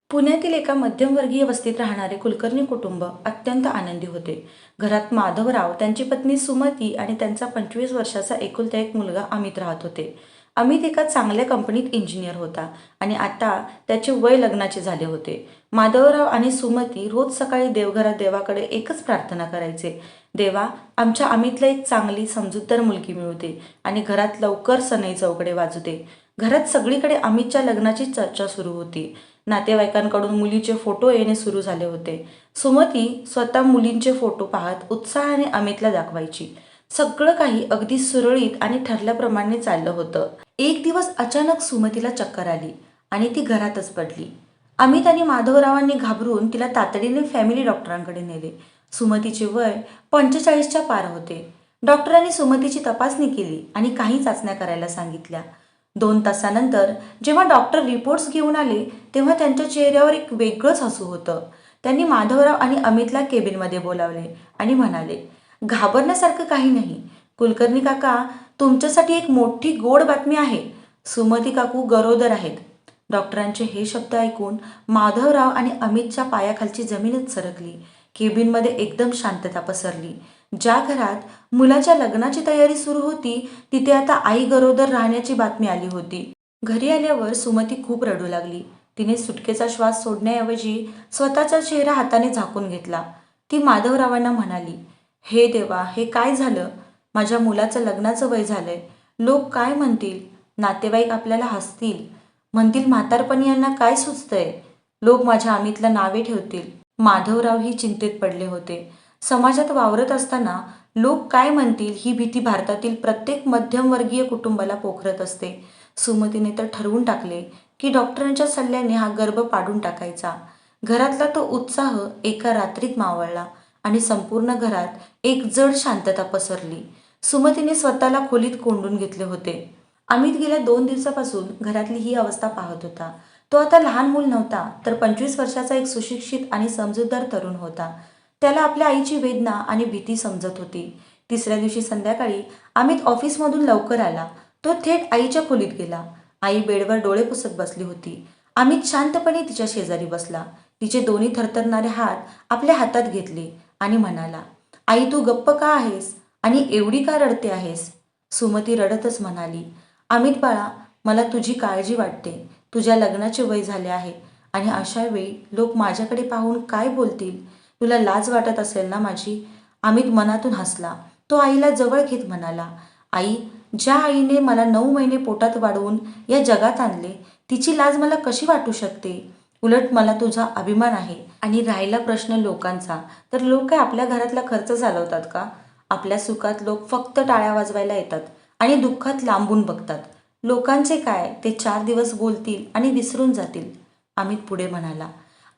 पुण्यातील एका मध्यमवर्गीय वस्तीत राहणारे कुलकर्णी कुटुंब अत्यंत आनंदी होते. घरात माधवराव, त्यांची पत्नी सुमती आणि त्यांचा 25 वर्षाचा एकुलता एक मुलगा अमित राहत होते. अमित एका चांगल्या कंपनीत इंजिनियर होता आणि आता त्याचे वय लग्नाचे झाले होते. माधवराव आणि सुमती रोज सकाळी देवघरात देवाकडे एकच प्रार्थना करायचे, देवा, आमच्या अमितला एक चांगली समजूतदार मुलगी मिळू दे आणि घरात लवकर सनई चौकडे वाजू दे. घरात सगळीकडे अमितच्या लग्नाची चर्चा सुरू होती. नातेवाईकांकडून मुलीचे फोटो येणे सुरू झाले होते. सुमती स्वतः मुलींचे फोटो पाहत उत्साहाने अमितला दाखवायची. सगळं काही अगदी सुरळीत आणि ठरल्याप्रमाणे चाललं होतं. एक दिवस अचानक सुमतीला चक्कर आली आणि ती घरातच पडली. अमित आणि माधवरावांनी घाबरून तिला तातडीने फॅमिली डॉक्टरांकडे नेले. सुमतीचे वय 45च्या पार होते. डॉक्टरांनी सुमतीची तपासणी केली आणि काही चाचण्या करायला सांगितल्या. 2 तासानंतर जेव्हा डॉक्टर रिपोर्ट्स घेऊन आले तेव्हा त्यांच्या चेहऱ्यावर एक वेगळंच हसू होतं. त्यांनी माधवराव आणि अमितला केबिनमध्ये बोलावले आणि म्हणाले, घाबरण्यासारखं काही नाही. कुलकर्णी काका, तुमच्यासाठी एक मोठी गोड बातमी आहे. सुमती काकू गरोदर आहेत. डॉक्टरांचे हे शब्द ऐकून माधवराव आणि अमितच्या पायाखालची जमीनच सरकली. केबिनमध्ये एकदम शांतता पसरली. ज्या घरात मुलाच्या लग्नाची तयारी सुरू होती तिथे आता आई गरोदर राहण्याची बातमी आली होती. घरी आल्यावर सुमती खूप रडू लागली. तिने सुटकेचा श्वास सोडण्याऐवजी स्वतःचा चेहरा हाताने झाकून घेतला. ती माधवरावांना म्हणाली, हे देवा, हे काय झालं? माझ्या मुलाचं लग्नाचं वय झालंय. लोक काय म्हणतील? नातेवाईक आपल्याला हसतील, म्हणतील म्हातारपणी यांना काय सुचतंय. लोक माझ्या अमितला नावे ठेवतील. माधवरावही चिंतेत पडले होते. समाजात वावरत असताना लोक काय म्हणतील ही भीती भारतातील प्रत्येक मध्यमवर्गीय कुटुंबाला पोखरत असते. सुमतीने तर ठरवून टाकले की डॉक्टरांच्या सल्ल्याने हा गर्भ पाडून टाकायचा. घरातला तो उत्साह एका रात्रीत मावळला आणि संपूर्ण घरात एक जड शांतता पसरली. सुमतीने स्वतःला खोलीत कोंडून घेतले होते. अमित गेल्या 2 दिवसापासून घरातली ही अवस्था पाहत होता. तो आता लहान मूल नव्हता, तर 25 वर्षाचा एक सुशिक्षित आणि समजूतदार तरुण होता. त्याला आपल्या आईची वेदना आणि भीती समजत होती. तिसऱ्या दिवशी संध्याकाळी अमित ऑफिसमधून लवकर आला. तो थेट आईच्या खोलीत गेला. आई बेडवर डोळे पुसत बसली होती. अमित शांतपणे तिच्या शेजारी बसला. तिचे दोन्ही थरथरणारे हात आपल्या हातात घेतले आणि म्हणाला, आई, तू गप्प का आहेस आणि एवढी का रडते आहेस? सुमती रडतच म्हणाली, अमित बाळा, मला तुझी काळजी वाटते. तुझ्या लग्नाचे वय झाले आहे आणि अशा वेळी लोक माझ्याकडे पाहून काय बोलतील? तुला लाज वाटत असेल ना माझी? अमित मनातून हसला. तो आईला जवळ घेत म्हणाला, आई, ज्या आईने मला 9 महिने पोटात वाढवून या जगात आणले तिची लाज मला कशी वाटू शकते? उलट मला तुझा अभिमान आहे. आणि राहिला प्रश्न लोकांचा, तर लोक काय आपल्या घरातला खर्च चालवतात का? आपल्या सुखात लोक फक्त टाळ्या वाजवायला येतात आणि दुःखात लांबून बघतात. लोकांचे काय, ते 4 दिवस बोलतील आणि विसरून जातील. अमित पुढे म्हणाला,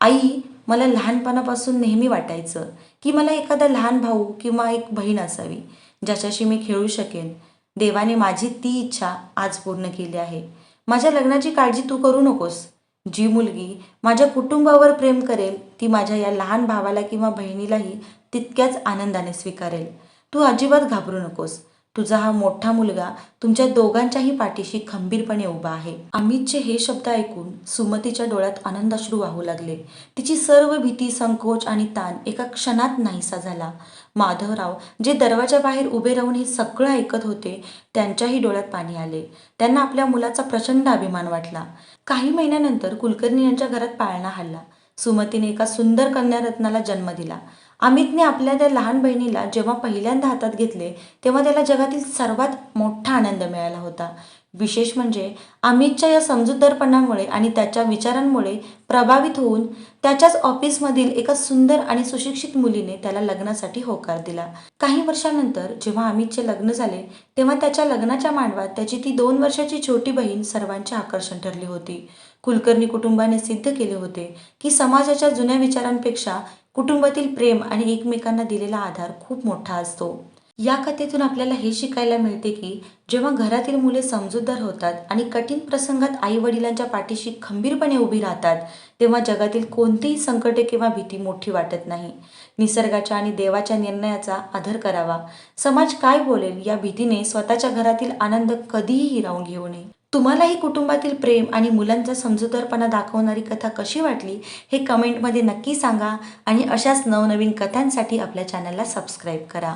आई, मला लहानपणापासून नेहमी वाटायचं की मला एखादा लहान भाऊ किंवा एक बहीण असावी, ज्याच्याशी मी खेळू शकेन. देवाने माझी ती इच्छा आज पूर्ण केली आहे. माझ्या लग्नाची काळजी तू करू नकोस. जी मुलगी माझ्या कुटुंबावर प्रेम करेल ती माझ्या या लहान भावाला किंवा बहिणीलाही तितक्याच आनंदाने स्वीकारेल. तू अजिबात घाबरू नकोस. तुझा हा मोठा मुलगा तुमच्या दोघांच्याही पाठीशी खंबीरपणे उभा आहे. अमितचे हे शब्द ऐकून सुमतीच्या डोळ्यात आनंदाश्रू वाहू लागले. तिची सर्व भीती, संकोच आणि ताण एका क्षणात नाहीसा झाला. माधवराव, जे दरवाजाबाहेर उभे राहून हे सगळं ऐकत होते, त्यांच्याही डोळ्यात पाणी आले. त्यांना आपल्या मुलाचा प्रचंड अभिमान वाटला. काही महिन्यानंतर कुलकर्णी यांच्या घरात पाळणा हल्ला. सुमतीने एका सुंदर कन्यारत्नाला जन्म दिला. अमितने आपल्या त्या लहान बहिणीला जेव्हा पहिल्यांदा हातात घेतले तेव्हा त्याला जगातील सर्वात मोठा आनंद मिळाला होता. विशेष म्हणजे अमितच्या या समजूतदारपणामुळे आणि त्याच्या विचारांमुळे प्रभावित होऊन त्याच्याच ऑफिसमधील एका सुंदर आणि सुशिक्षित मुलीने त्याला लग्नासाठी होकार दिला. काही वर्षानंतर जेव्हा अमितचे लग्न झाले तेव्हा त्याच्या लग्नाच्या मांडवात त्याची ती 2 वर्षाची छोटी बहीण सर्वांचे आकर्षण ठरली होती. कुलकर्णी कुटुंबाने सिद्ध केले होते की समाजाच्या जुन्या विचारांपेक्षा कुटुंबातील प्रेम आणि एकमेकांना दिलेला आधार खूप मोठा असतो. या कथेतून आपल्याला हे शिकायला मिळते की जेव्हा घरातील मुले समजूतदार होतात आणि कठीण प्रसंगात आई वडिलांच्या पाठीशी खंबीरपणे उभी राहतात तेव्हा जगातील कोणतीही संकटे किंवा भीती मोठी वाटत नाही. निसर्गाच्या आणि देवाच्या निर्णयाचा आदर करावा. समाज काय बोलेल या भीतीने स्वतःच्या घरातील आनंद कधीही हिरावून घेऊ नये. तुम्हालाही कुटुंबातील प्रेम आणि मुलांचा समजूतदारपणा दाखवणारी कथा कशी वाटली हे कमेंटमध्ये नक्की सांगा आणि अशाच नवनवीन कथांसाठी आपल्या चॅनलला सबस्क्राईब करा.